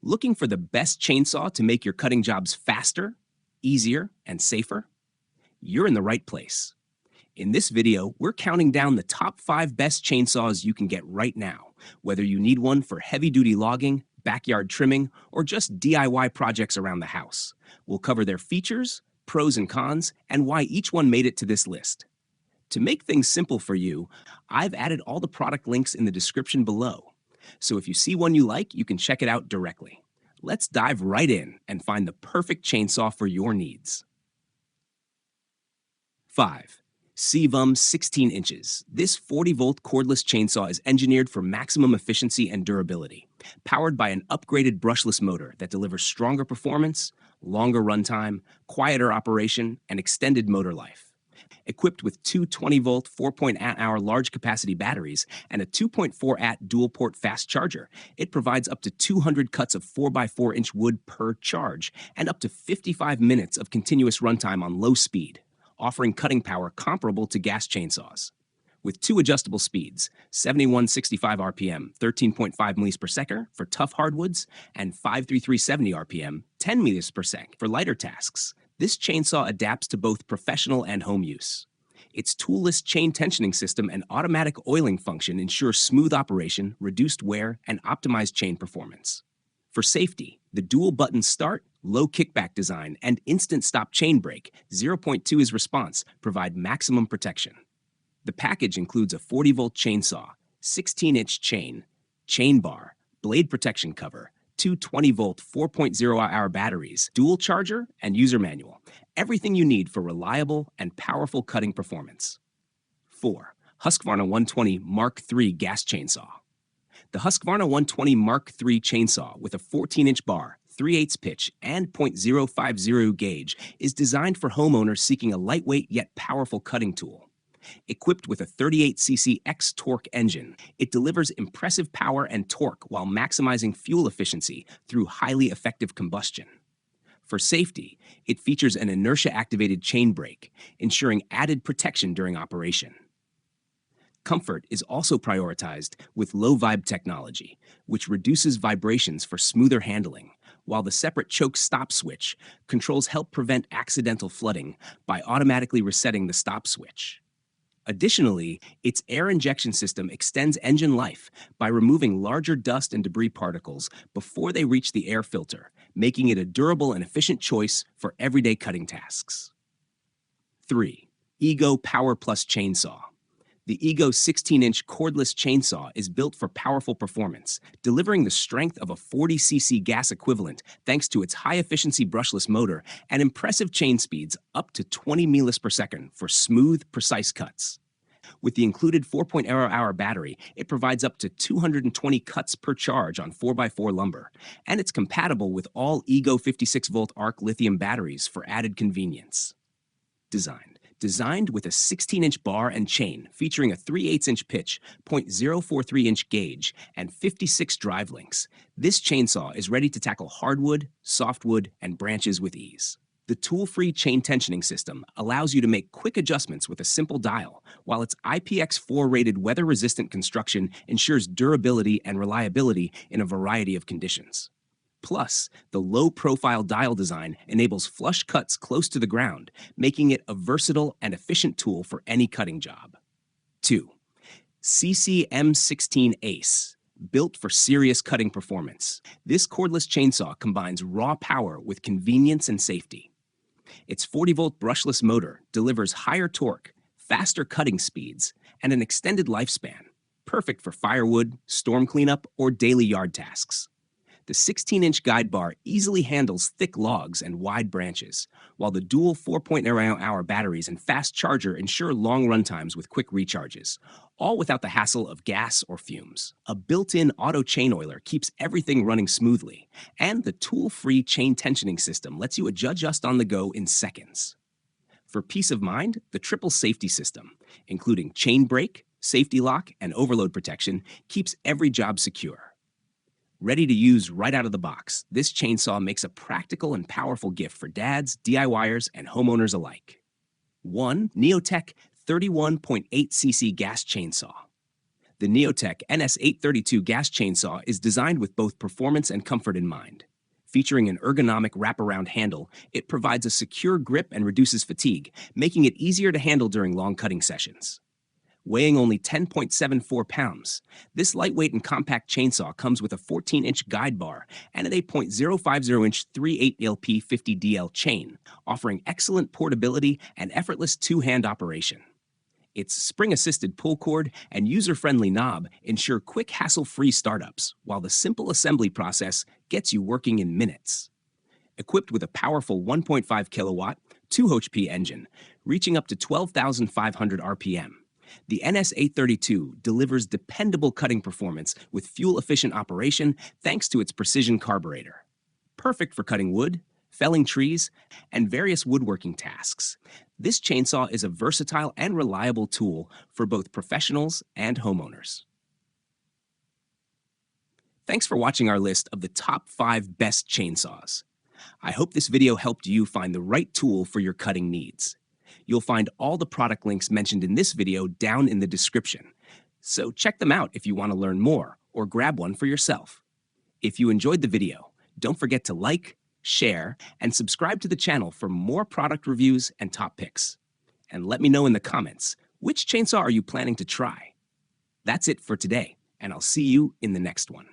Looking for the best chainsaw to make your cutting jobs faster, easier, and safer? You're in the right place. In this video, we're counting down the top 5 best chainsaws you can get right now, whether you need one for heavy-duty logging, backyard trimming, or just DIY projects around the house. We'll cover their features, pros and cons, and why each one made it to this list. To make things simple for you, I've added all the product links in the description below. So if you see one you like, you can check it out directly. Let's dive right in and find the perfect chainsaw for your needs. 5. SEYVUM 16 inches. This 40-volt cordless chainsaw is engineered for maximum efficiency and durability, powered by an upgraded brushless motor that delivers stronger performance, longer runtime, quieter operation, and extended motor life. Equipped with two 20-volt 4.8-hour large-capacity batteries and a 2.4-AT dual-port fast charger, it provides up to 200 cuts of 4x4-inch wood per charge and up to 55 minutes of continuous runtime on low speed, offering cutting power comparable to gas chainsaws. With 2 adjustable speeds, 7165 RPM, 13.5 meters per second for tough hardwoods, and 53370 RPM, 10 meters per second for lighter tasks, this chainsaw adapts to both professional and home use. Its toolless chain tensioning system and automatic oiling function ensure smooth operation, reduced wear, and optimized chain performance. For safety, the dual-button start, low kickback design, and instant stop chain brake, 0.2 is response, provide maximum protection. The package includes a 40-volt chainsaw, 16-inch chain bar, blade protection cover, 2 20-volt 4.0-hour batteries, dual charger, and user manual. Everything you need for reliable and powerful cutting performance. 4. Husqvarna 120 Mark III gas chainsaw. The Husqvarna 120 Mark III chainsaw with a 14-inch bar, 3/8 pitch, and .050 gauge is designed for homeowners seeking a lightweight yet powerful cutting tool. Equipped with a 38cc X-Torque engine, it delivers impressive power and torque while maximizing fuel efficiency through highly effective combustion. For safety, it features an inertia-activated chain brake, ensuring added protection during operation. Comfort is also prioritized with LowVib technology, which reduces vibrations for smoother handling, while the separate choke stop switch controls help prevent accidental flooding by automatically resetting the stop switch. Additionally, its air injection system extends engine life by removing larger dust and debris particles before they reach the air filter, making it a durable and efficient choice for everyday cutting tasks. 3. EGO Power Plus Chainsaw. The EGO 16-inch cordless chainsaw is built for powerful performance, delivering the strength of a 40cc gas equivalent thanks to its high-efficiency brushless motor and impressive chain speeds up to 20 meters per second for smooth, precise cuts. With the included 4.0-hour battery, it provides up to 220 cuts per charge on 4x4 lumber, and it's compatible with all EGO 56-volt ARC Lithium batteries for added convenience. Designed with a 16-inch bar and chain featuring a 3/8-inch pitch, .043-inch gauge, and 56 drive links, this chainsaw is ready to tackle hardwood, softwood, and branches with ease. The tool-free chain tensioning system allows you to make quick adjustments with a simple dial, while its IPX4-rated weather-resistant construction ensures durability and reliability in a variety of conditions. Plus, the low-profile dial design enables flush cuts close to the ground, making it a versatile and efficient tool for any cutting job. 2. Seesii M16 ACE. Built for serious cutting performance, this cordless chainsaw combines raw power with convenience and safety. Its 40-volt brushless motor delivers higher torque, faster cutting speeds, and an extended lifespan, perfect for firewood, storm cleanup, or daily yard tasks. The 16-inch guide bar easily handles thick logs and wide branches, while the dual 4.0-hour batteries and fast charger ensure long runtimes with quick recharges, all without the hassle of gas or fumes. A built-in auto chain oiler keeps everything running smoothly, and the tool-free chain tensioning system lets you adjust on the go in seconds. For peace of mind, the triple safety system, including chain brake, safety lock, and overload protection, keeps every job secure. Ready to use right out of the box, this chainsaw makes a practical and powerful gift for dads, DIYers, and homeowners alike. 1. NEOTEC 31.8cc gas chainsaw. The NEOTEC NS832 gas chainsaw is designed with both performance and comfort in mind. Featuring an ergonomic wraparound handle, it provides a secure grip and reduces fatigue, making it easier to handle during long cutting sessions. Weighing only 10.74 pounds, this lightweight and compact chainsaw comes with a 14-inch guide bar and an 8.050-inch 3/8 LP50DL chain, offering excellent portability and effortless two-hand operation. Its spring-assisted pull cord and user-friendly knob ensure quick, hassle-free startups, while the simple assembly process gets you working in minutes. Equipped with a powerful 1.5 kilowatt, 2 HP engine, reaching up to 12,500 RPM, the NS832 delivers dependable cutting performance with fuel-efficient operation thanks to its precision carburetor. Perfect for cutting wood, felling trees, and various woodworking tasks, this chainsaw is a versatile and reliable tool for both professionals and homeowners. Thanks for watching our list of the top 5 best chainsaws. I hope this video helped you find the right tool for your cutting needs. You'll find all the product links mentioned in this video down in the description, so check them out if you want to learn more or grab one for yourself. If you enjoyed the video, don't forget to like, share, and subscribe to the channel for more product reviews and top picks. And let me know in the comments, which chainsaw are you planning to try? That's it for today, and I'll see you in the next one.